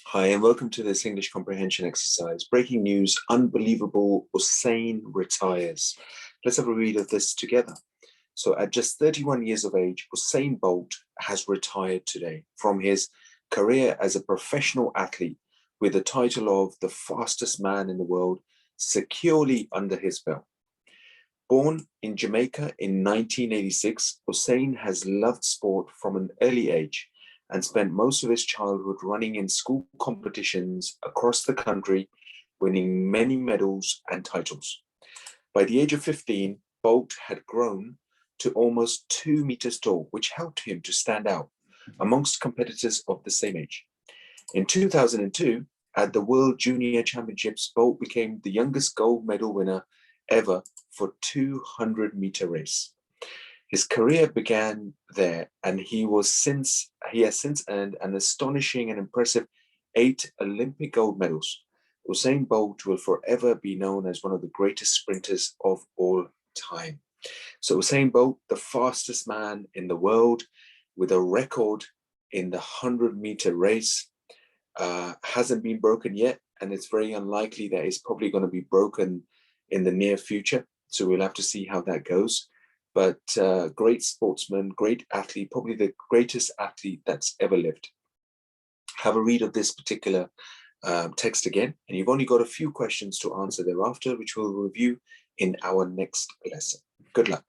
Hi, and welcome to this English comprehension exercise. Breaking news, unbelievable, Usain retires. Let's have a read of this together. So at just 31 years of age, Usain Bolt has retired today from his career as a professional athlete with the title of the fastest man in the world securely under his belt. Born in Jamaica in 1986, Usain has loved sport from an early age and spent most of his childhood running in school competitions across the country, winning many medals and titles. By the age of 15, Bolt had grown to almost 2 meters tall, which helped him to stand out amongst competitors of the same age. In 2002, at the World Junior Championships, Bolt became the youngest gold medal winner ever for 200-meter race. His career began there, and he has since earned an astonishing and impressive 8 Olympic gold medals. Usain Bolt will forever be known as one of the greatest sprinters of all time. So Usain Bolt, the fastest man in the world with a record in the 100-meter race, hasn't been broken yet, and it's very unlikely that it's probably going to be broken in the near future. So we'll have to see how that goes. But great sportsman, great athlete, probably the greatest athlete that's ever lived. Have a read of this particular text again, and you've only got a few questions to answer thereafter, which we'll review in our next lesson. Good luck.